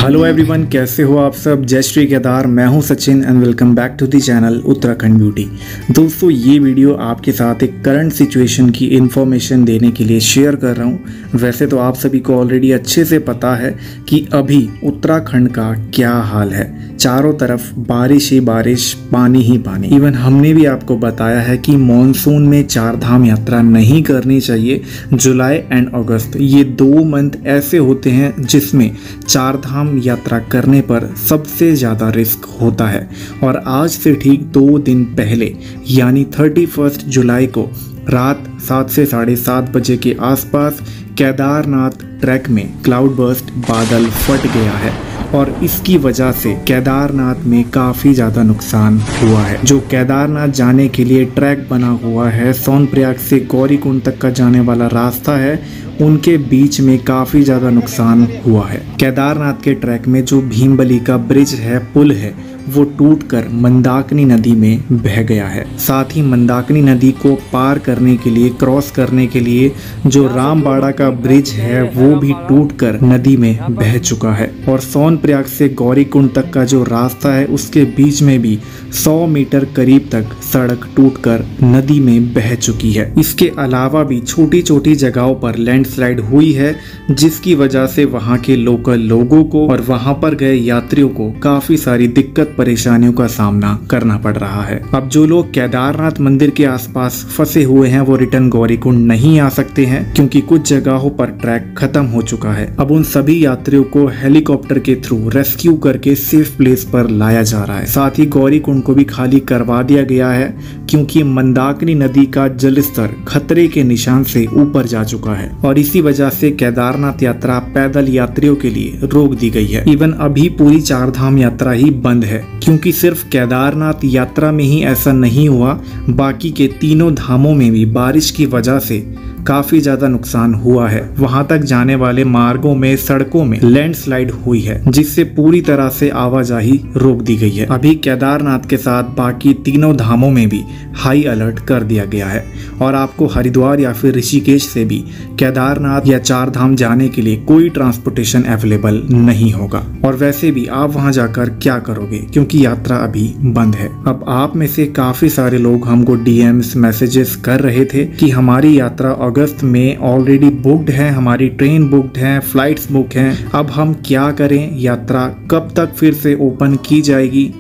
Hello everyone, कैसे हो आप सब। जय श्री केदार। मैं हूं Sachin and welcome back to the channel Uttarakhand beauty. दोस्तों, ये वीडियो आपके साथ एक करंट सिचुएशन की इन्फॉर्मेशन देने के लिए शेयर कर रहा हूं। वैसे तो आप सभी को ऑलरेडी अच्छे से पता है कि अभी उत्तराखंड का क्या हाल है। चारों तरफ बारिश ही बारिश, पानी ही पानी। इवन हमने भी आपको बताया है कि मॉनसून में चार धाम यात्रा नहीं करनी चाहिए। जुलाई एंड अगस्त, ये 2 मंथ ऐसे होते हैं जिसमें चार धाम यात्रा करने पर सबसे ज़्यादा रिस्क होता है। और आज से ठीक 2 दिन पहले यानी 31 जुलाई को रात 7 से 7:30 बजे के आसपास केदारनाथ ट्रैक में क्लाउड बर्स्ट बादल फट गया है और इसकी वजह से केदारनाथ में काफ़ी ज़्यादा नुकसान हुआ है। जो केदारनाथ जाने के लिए ट्रैक बना हुआ है, सोनप्रयाग से गौरीकुंड तक का जाने वाला रास्ता है, उनके बीच में काफ़ी ज़्यादा नुकसान हुआ है। केदारनाथ के ट्रैक में जो भीमबली का ब्रिज है, पुल है, वो टूटकर मंदाकिनी नदी में बह गया है। साथ ही मंदाकिनी नदी को पार करने के लिए, क्रॉस करने के लिए जो रामबाड़ा का ब्रिज है वो भी टूटकर नदी में बह चुका है। और सोनप्रयाग से गौरीकुंड तक का जो रास्ता है उसके बीच में भी 100 मीटर करीब तक सड़क टूटकर नदी में बह चुकी है। इसके अलावा भी छोटी छोटी जगहों पर लैंडस्लाइड हुई है, जिसकी वजह से वहाँ के लोकल लोगों को और वहाँ पर गए यात्रियों को काफी सारी दिक्कत परेशानियों का सामना करना पड़ रहा है। अब जो लोग केदारनाथ मंदिर के आसपास फंसे हुए हैं वो रिटर्न गौरीकुंड नहीं आ सकते हैं, क्योंकि कुछ जगहों पर ट्रैक खत्म हो चुका है। अब उन सभी यात्रियों को हेलीकॉप्टर के थ्रू रेस्क्यू करके सेफ प्लेस पर लाया जा रहा है। साथ ही गौरीकुंड को भी खाली करवा दिया गया है, क्योंकि मंदाकिनी नदी का जलस्तर खतरे के निशान से ऊपर जा चुका है और इसी वजह से केदारनाथ यात्रा पैदल यात्रियों के लिए रोक दी गई है। इवन अभी पूरी चार धाम यात्रा ही बंद है, क्योंकि सिर्फ केदारनाथ यात्रा में ही ऐसा नहीं हुआ, बाकी के तीनों धामों में भी बारिश की वजह से काफी ज्यादा नुकसान हुआ है। वहां तक जाने वाले मार्गों में, सड़कों में लैंडस्लाइड हुई है, जिससे पूरी तरह से आवाजाही रोक दी गई है। अभी केदारनाथ के साथ बाकी तीनों धामों में भी हाई अलर्ट कर दिया गया है और आपको हरिद्वार या फिर ऋषिकेश से भी केदारनाथ या चार धाम जाने के लिए कोई ट्रांसपोर्टेशन अवेलेबल नहीं होगा। और वैसे भी आप वहां जाकर क्या करोगे, क्योंकि यात्रा अभी बंद है। अब आप में से काफी सारे लोग हमको डीएम्स मैसेजेस कर रहे थे कि हमारी यात्रा अगस्त में ऑलरेडी बुक्ड है, हमारी ट्रेन बुक्ड है, फ्लाइट्स बुक हैं, अब हम क्या करें, यात्रा कब तक फिर से ओपन की जाएगी।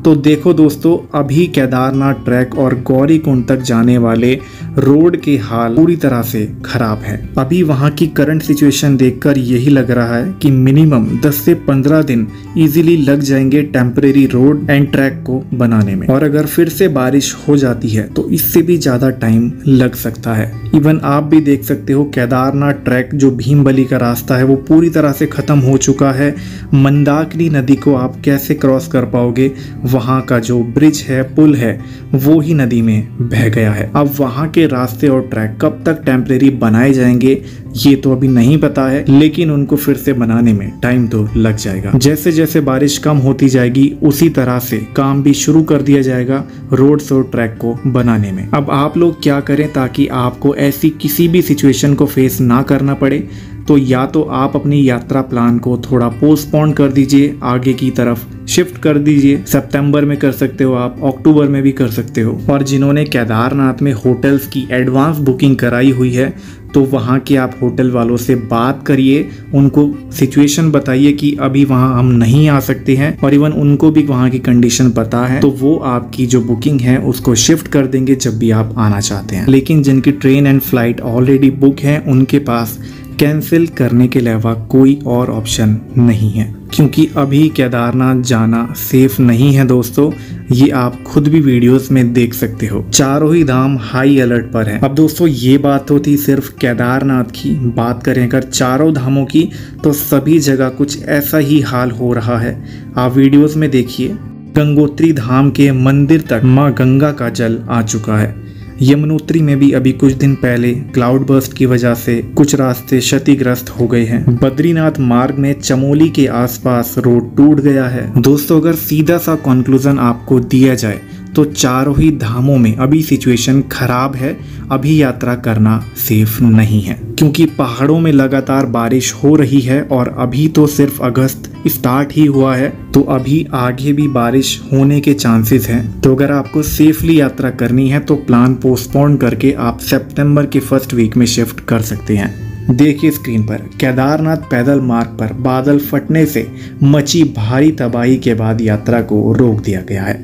तो देखो दोस्तों, अभी केदारनाथ ट्रैक और गौरीकुंड तक जाने वाले रोड के हाल पूरी तरह से खराब है। अभी वहां की करंट सिचुएशन देखकर यही लग रहा है कि मिनिमम 10 से 15 दिन इजीली लग जाएंगे टेम्परेरी रोड एंड ट्रैक को बनाने में। और अगर फिर से बारिश हो जाती है तो इससे भी ज्यादा टाइम लग सकता है। इवन आप भी देख सकते हो, केदारनाथ ट्रैक जो भीमबली का रास्ता है वो पूरी तरह से खत्म हो चुका है। मंदाकिनी नदी को आप कैसे क्रॉस कर पाओगे, वहाँ का जो ब्रिज है, पुल है, वो ही नदी में बह गया है। अब वहाँ के रास्ते और ट्रैक कब तक टेम्परेरी बनाए जाएंगे ये तो अभी नहीं पता है, लेकिन उनको फिर से बनाने में टाइम तो लग जाएगा। जैसे जैसे बारिश कम होती जाएगी उसी तरह से काम भी शुरू कर दिया जाएगा रोड्स और ट्रैक को बनाने में। अब आप लोग क्या करें ताकि आपको ऐसी किसी भी सिचुएशन को फेस ना करना पड़े, तो या तो आप अपनी यात्रा प्लान को थोड़ा पोस्टपोन कर दीजिए, आगे की तरफ शिफ्ट कर दीजिए। सितंबर में कर सकते हो आप, अक्टूबर में भी कर सकते हो। और जिन्होंने केदारनाथ में होटल्स की एडवांस बुकिंग कराई हुई है तो वहाँ के आप होटल वालों से बात करिए, उनको सिचुएशन बताइए कि अभी वहाँ हम नहीं आ सकते हैं, और इवन उनको भी वहाँ की कंडीशन पता है, तो वो आपकी जो बुकिंग है उसको शिफ्ट कर देंगे जब भी आप आना चाहते हैं। लेकिन जिनकी train and flight already book है उनके पास कैंसिल करने के अलावा कोई और ऑप्शन नहीं है, क्योंकि अभी केदारनाथ जाना सेफ नहीं है दोस्तों। ये आप खुद भी वीडियोस में देख सकते हो, चारों ही धाम हाई अलर्ट पर है। अब दोस्तों, ये बात होती सिर्फ केदारनाथ की। बात करें अगर चारों धामों की, तो सभी जगह कुछ ऐसा ही हाल हो रहा है। आप वीडियोस में देखिए, गंगोत्री धाम के मंदिर तक माँ गंगा का जल आ चुका है। यमुनोत्री में भी अभी कुछ दिन पहले क्लाउड बर्स्ट की वजह से कुछ रास्ते क्षतिग्रस्त हो गए हैं। बद्रीनाथ मार्ग में चमोली के आसपास रोड टूट गया है। दोस्तों, अगर सीधा सा कंक्लूजन आपको दिया जाए तो चारों ही धामों में अभी सिचुएशन खराब है। अभी यात्रा करना सेफ नहीं है, क्योंकि पहाड़ों में लगातार बारिश हो रही है और अभी तो सिर्फ अगस्त स्टार्ट ही हुआ है, तो अभी आगे भी बारिश होने के चांसेस हैं। तो अगर आपको सेफली यात्रा करनी है तो प्लान पोस्टपोन करके आप सितंबर के फर्स्ट वीक में शिफ्ट कर सकते हैं। देखिए स्क्रीन पर, केदारनाथ पैदल मार्ग पर बादल फटने से मची भारी तबाही के बाद यात्रा को रोक दिया गया है।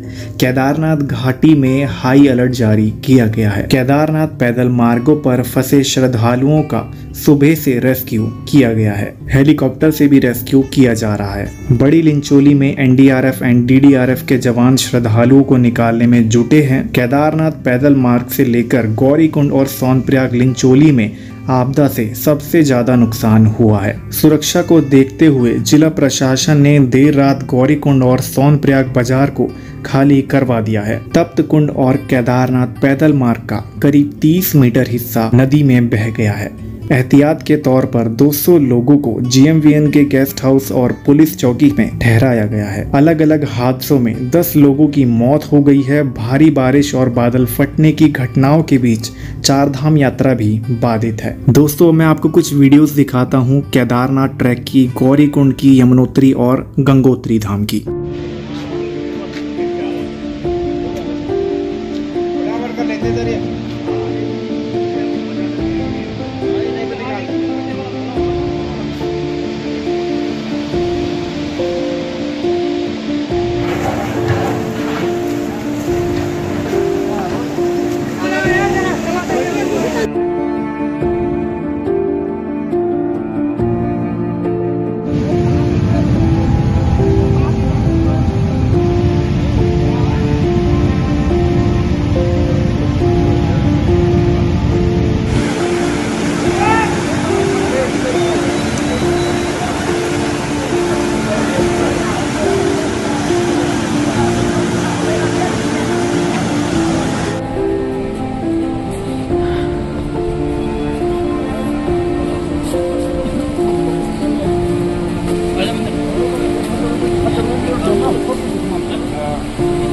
केदारनाथ घाटी में हाई अलर्ट जारी किया गया है। केदारनाथ पैदल मार्गों पर फंसे श्रद्धालुओं का सुबह से रेस्क्यू किया गया है। हेलीकॉप्टर से भी रेस्क्यू किया जा रहा है। बड़ी लिंचोली में एनडीआरएफ एंड डीडीआरएफ के जवान श्रद्धालुओं को निकालने में जुटे हैं। केदारनाथ पैदल मार्ग से लेकर गौरीकुंड और सोनप्रयाग लिंचोली में आपदा से सबसे ज्यादा नुकसान हुआ है। सुरक्षा को देखते हुए जिला प्रशासन ने देर रात गौरीकुंड और सोनप्रयाग बाजार को खाली करवा दिया है। तप्त कुंड और केदारनाथ पैदल मार्ग का करीब 30 मीटर हिस्सा नदी में बह गया है। एहतियात के तौर पर 200 लोगों को जीएमवीएन के गेस्ट हाउस और पुलिस चौकी में ठहराया गया है। अलग अलग हादसों में 10 लोगों की मौत हो गई है। भारी बारिश और बादल फटने की घटनाओं के बीच चारधाम यात्रा भी बाधित है। दोस्तों, मैं आपको कुछ वीडियोस दिखाता हूँ केदारनाथ ट्रैक की, गौरीकुंड की, यमुनोत्री और गंगोत्री धाम की।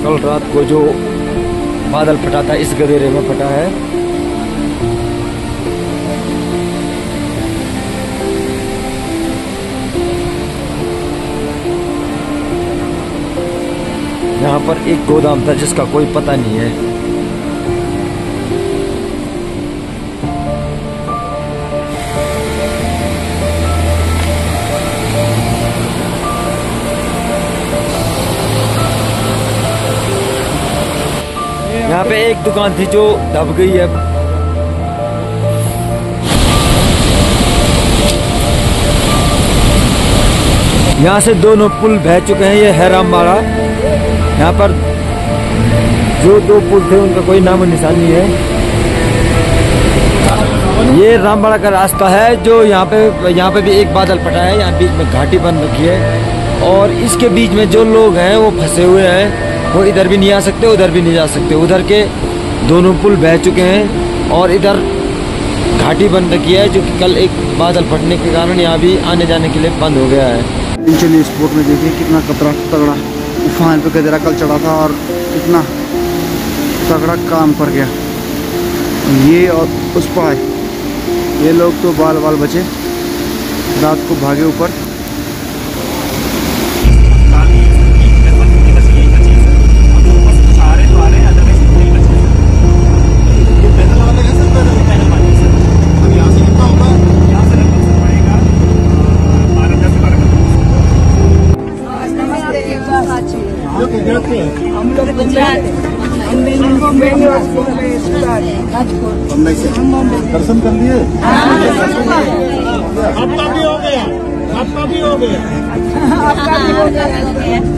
कल रात को जो बादल फटा था इस गदेरे में फटा है। यहाँ पर एक गोदाम था जिसका कोई पता नहीं है। यहाँ पे एक दुकान थी जो दब गई है। यहाँ से दोनों पुल बह चुके हैं। ये है रामबाड़ा। यहाँ पर जो 2 पुल थे उनका कोई नामो निशान नहीं है। ये रामबाड़ा का रास्ता है जो यहाँ पे भी एक बादल फटा है। यहाँ बीच में घाटी बन रखी है और इसके बीच में जो लोग हैं वो फंसे हुए हैं। वो इधर भी नहीं आ सकते, उधर भी नहीं जा सकते। उधर के दोनों पुल बह चुके हैं और इधर घाटी बन रखी है जो कि कल एक बादल फटने के कारण यहाँ भी आने जाने के लिए बंद हो गया है। चलिए स्पोर्ट में देखिए कितना कतरा तगड़ा उफान पे गदेरा कल चढ़ा था और कितना तगड़ा काम कर गया। ये और उस पार ये लोग तो बाल बाल बचे, रात को भागे ऊपर। दर्शन कर लिए? आपका भी हो गया, आपका भी हो गया, आपका भी हो गया।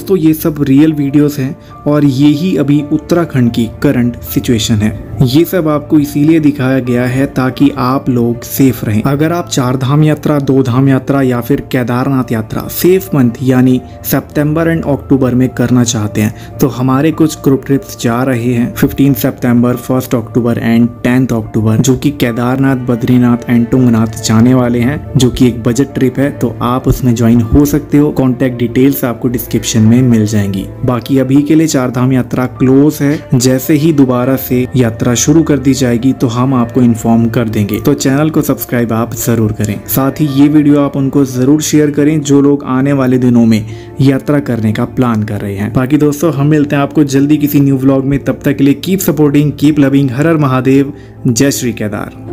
दोस्तों ये सब रियल वीडियोस हैं और ये ही अभी उत्तराखंड की करंट सिचुएशन है। ये सब आपको इसीलिए दिखाया गया है ताकि आप लोग सेफ रहें। अगर आप 4 धाम यात्रा, 2 धाम यात्रा या फिर केदारनाथ यात्रा सेफ मंथ यानी सितंबर एंड अक्टूबर में करना चाहते हैं तो हमारे कुछ ग्रुप ट्रिप्स जा रहे हैं 15 सितंबर, 1 अक्टूबर एंड 10 अक्टूबर, जो कि केदारनाथ, बद्रीनाथ एंड तुंगनाथ जाने वाले हैं, जो कि एक बजट ट्रिप है। तो आप उसमें ज्वाइन हो सकते हो। कॉन्टेक्ट डिटेल्स आपको डिस्क्रिप्शन में मिल जाएंगी। बाकी अभी के लिए 4 धाम यात्रा क्लोज है। जैसे ही दोबारा से यात्रा शुरू कर दी जाएगी तो हम आपको इन्फॉर्म कर देंगे। तो चैनल को सब्सक्राइब आप जरूर करें। साथ ही ये वीडियो आप उनको जरूर शेयर करें जो लोग आने वाले दिनों में यात्रा करने का प्लान कर रहे हैं। बाकी दोस्तों हम मिलते हैं आपको जल्दी किसी न्यू व्लॉग में। तब तक के लिए कीप सपोर्टिंग, कीप लविंग। हर हर महादेव, जय श्री केदार।